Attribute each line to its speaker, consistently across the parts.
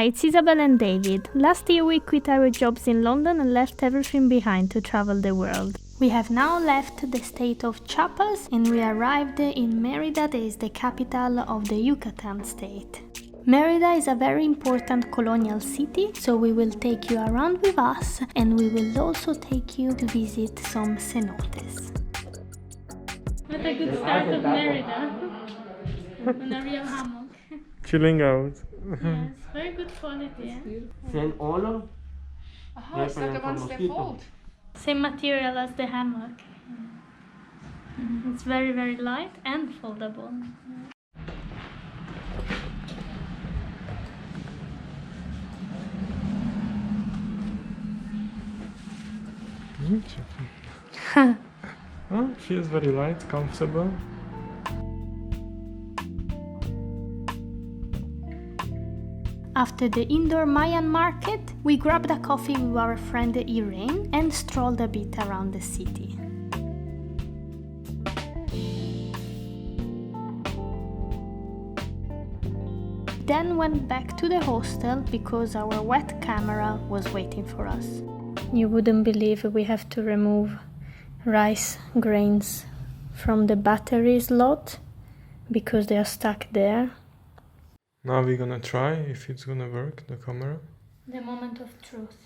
Speaker 1: Hi, it's Isabel and David. Last year we quit our jobs in London and left everything behind to travel the world. We have now left the state of Chiapas and we arrived in Merida, that is the capital of the Yucatan state. Merida is a very important colonial city, so we will take you around with us and we will also take you to visit some cenotes. What a good start of Merida on a real hammock.
Speaker 2: Chilling out.
Speaker 1: Yes, very good quality.
Speaker 2: Same owner.
Speaker 3: It's like the ones they fold.
Speaker 1: Same material as the hammock. It's very, very light and foldable.
Speaker 2: Oh, feels very light, comfortable.
Speaker 1: After the indoor Mayan market, we grabbed a coffee with our friend Irene and strolled a bit around the city. Then went back to the hostel because our wet camera was waiting for us. You wouldn't believe we have to remove rice grains from the battery slot because they are stuck there.
Speaker 2: Now we're gonna try if it's gonna work, the camera.
Speaker 1: The moment of truth.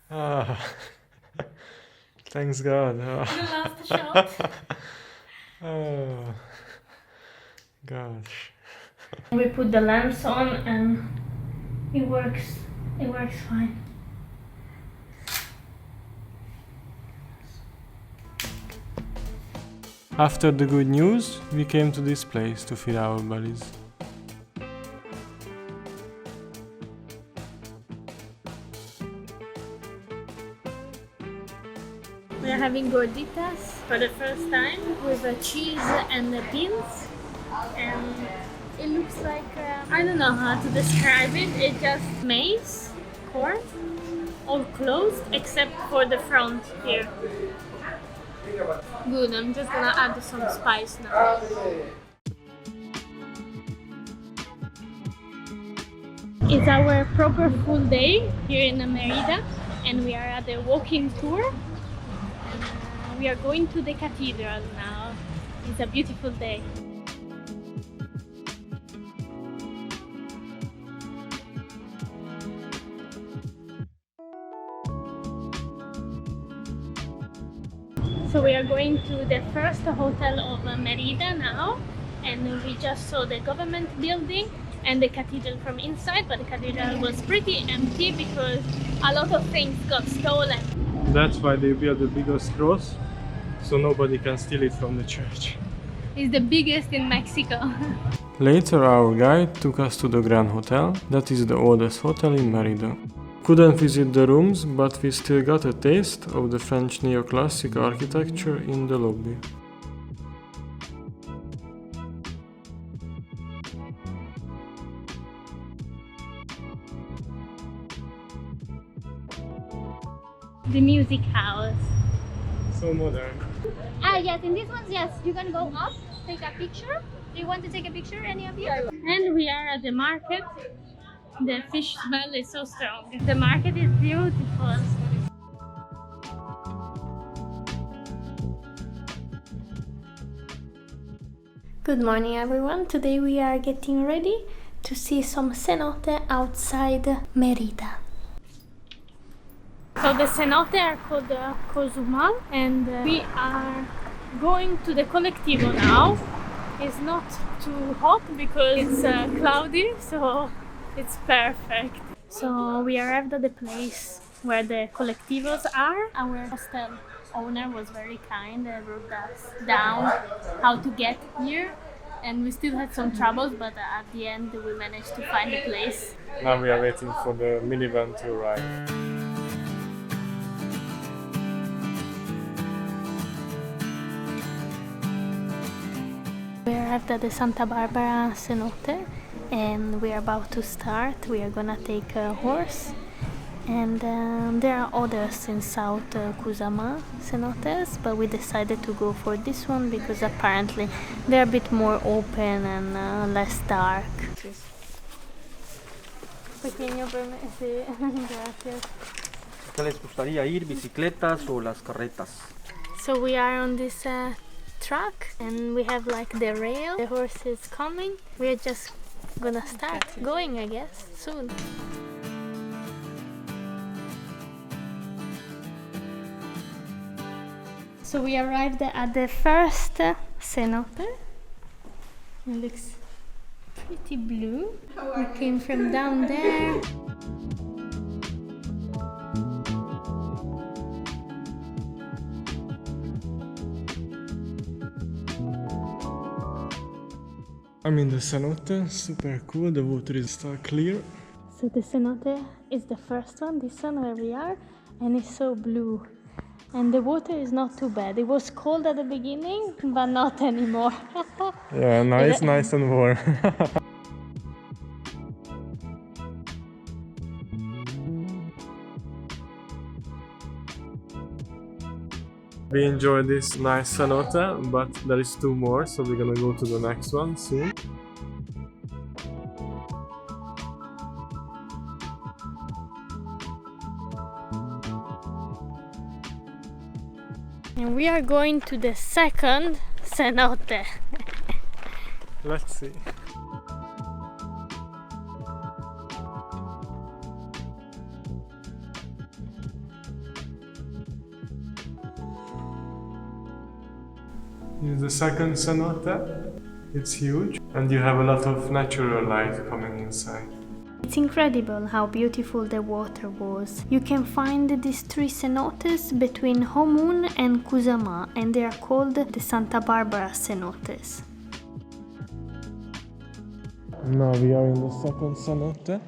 Speaker 2: Ah, thanks God.
Speaker 1: The last shot.
Speaker 2: Oh, gosh.
Speaker 1: We put the lamps on and it works fine.
Speaker 2: After the good news, we came to this place to fill our bellies.
Speaker 1: We are having gorditas for the first time with cheese and beans, and it looks like I don't know how to describe it. It's just maize, corn, all closed except for the front here. Good, I'm just gonna add some spice now. It's our proper full day here in Merida and we are at the walking tour. We are going to the Cathedral now. It's a beautiful day. So we are going to the first hotel of Merida now, and we just saw the government building and the cathedral from inside, but the cathedral was pretty empty because a lot of things got stolen.
Speaker 2: That's why they built the biggest cross, so nobody can steal it from the church.
Speaker 1: It's the biggest in Mexico.
Speaker 2: Later our guide took us to the Gran Hotel, that is the oldest hotel in Merida. Couldn't visit the rooms, but we still got a taste of the French neoclassic architecture in the lobby.
Speaker 1: The music house.
Speaker 2: So modern.
Speaker 4: Yes, in these ones, yes, you can go up, take a picture. Do you want to take a picture, any of you?
Speaker 1: And we are at the market. The fish smell is so strong. The market is beautiful. Good morning everyone. Today we are getting ready to see some cenote outside Merida. So the cenote are called Cozumal and we are going to the Colectivo now. It's not too hot because it's cloudy, so it's perfect. So we arrived at the place where the Colectivos are. Our hostel owner was very kind and wrote us down how to get here, and we still had some troubles, but at the end we managed to find the place.
Speaker 2: Now we are waiting for the minivan to arrive.
Speaker 1: We arrived at the Santa Barbara cenote and we are about to start. We are gonna take a horse And there are others in South Kusama Cenotes, but we decided to go for this one because apparently they're a bit more open and less dark. Pequeño sí, gracias.
Speaker 5: ¿Qué les gustaría ir? ¿Bicicletas o las carretas?
Speaker 1: So we are on this truck and we have like the rail. The horse is coming. We're just gonna start going, I guess, soon. So we arrived at the first cenote. It looks pretty blue. We came from down there.
Speaker 2: I'm in the cenote, super cool, the water is still clear.
Speaker 1: So the cenote is the first one, this one where we are, and it's so blue. And the water is not too bad. It was cold at the beginning, but not anymore.
Speaker 2: Yeah, nice and warm. We enjoyed this nice cenote, but there is 2 more, so we're gonna go to the next one soon.
Speaker 1: And we are going to the second cenote.
Speaker 2: Let's see. This is the second cenote. It's huge and you have a lot of natural light coming inside.
Speaker 1: It's incredible how beautiful the water was. You can find these 3 cenotes between Homun and Kusama, and they are called the Santa Barbara cenotes.
Speaker 2: Now we are in the second cenote.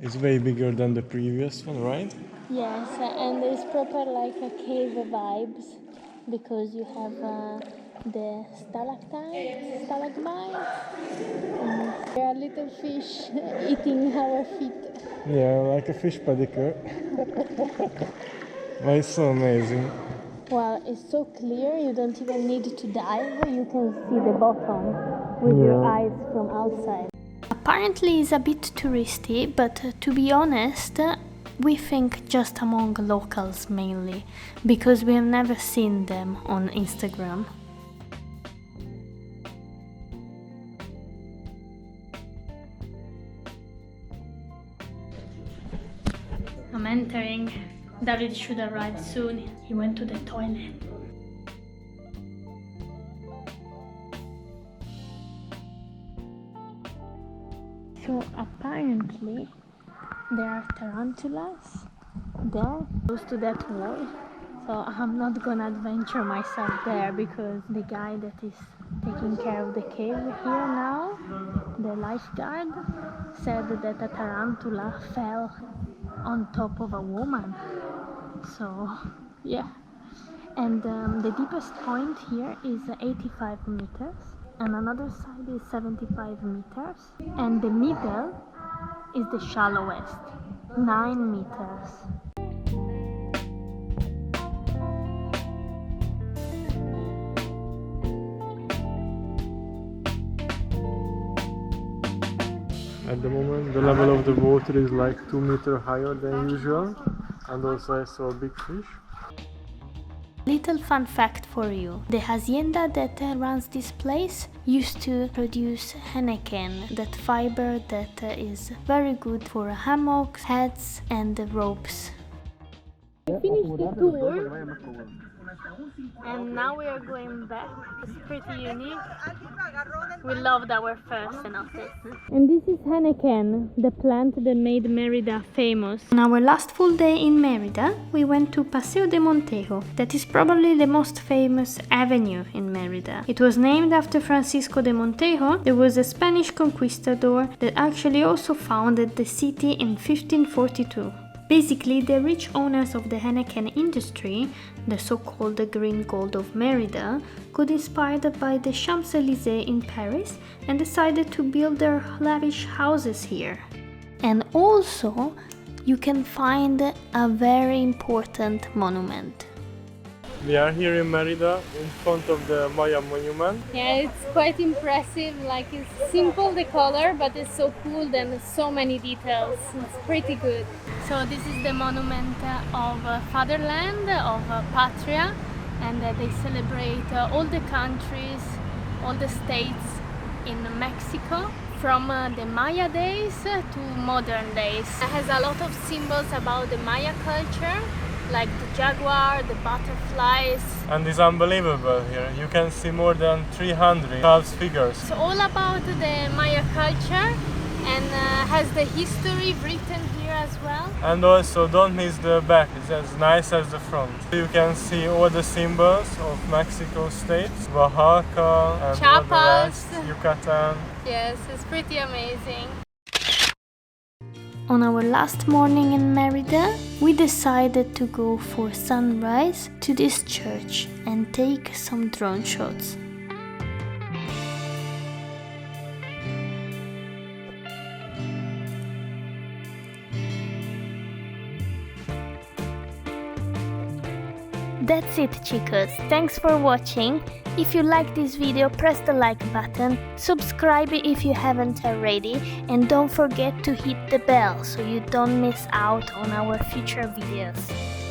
Speaker 2: It's way bigger than the previous one, right?
Speaker 1: Yes, and it's proper like a cave vibes because you have the stalactites, stalagmites, and there are little fish eating our feet.
Speaker 2: Yeah, like a fish pedicure. But it's so amazing.
Speaker 1: Well, it's so clear, you don't even need to dive, you can see the bottom with your eyes from outside. Apparently it's a bit touristy, but to be honest, we think just among locals mainly, because we have never seen them on Instagram. I'm entering. David should arrive soon. He went to the toilet. So apparently there are tarantulas there, close to that wall. So I'm not gonna adventure myself there because the guy that is taking care of the cave here now, the lifeguard, said that a tarantula fell on top of a woman. So yeah, and the deepest point here is 85 meters and another side is 75 meters and the middle is the shallowest, 9 meters.
Speaker 2: At the moment the level of the water is like 2 meters higher than usual, and also I saw a big fish.
Speaker 1: Little fun fact for you. The hacienda that runs this place used to produce Henequen, that fiber that is very good for hammocks, hats and ropes. We finished the tour and now we are going back. It's pretty unique. We loved our first cenote. And this is Henequen, the plant that made Merida famous. On our last full day in Merida, we went to Paseo de Montejo. That is probably the most famous avenue in Merida. It was named after Francisco de Montejo. There was a Spanish conquistador that actually also founded the city in 1542. Basically, the rich owners of the Henequen industry, the so-called green gold of Merida, got inspired by the Champs-Élysées in Paris and decided to build their lavish houses here. And also, you can find a very important monument.
Speaker 2: We are here in Merida, in front of the Maya monument.
Speaker 1: Yeah, it's quite impressive, like it's simple the color, but it's so cool and so many details. It's pretty good. So this is the monument of Fatherland, of Patria, and they celebrate all the countries, all the states in Mexico, from the Maya days to modern days. It has a lot of symbols about the Maya culture, like the jaguar, the butterflies.
Speaker 2: And it's unbelievable here. You can see more than 300 carved figures.
Speaker 1: It's all about the Maya culture and has the history written here as well.
Speaker 2: And also don't miss the back, it's as nice as the front. You can see all the symbols of Mexico states, Oaxaca and all the rest, Yucatan.
Speaker 1: Yes, it's pretty amazing. On our last morning in Merida, we decided to go for sunrise to this church and take some drone shots. That's it, chicos. Thanks for watching. If you like this video, press the like button, subscribe if you haven't already, and don't forget to hit the bell so you don't miss out on our future videos.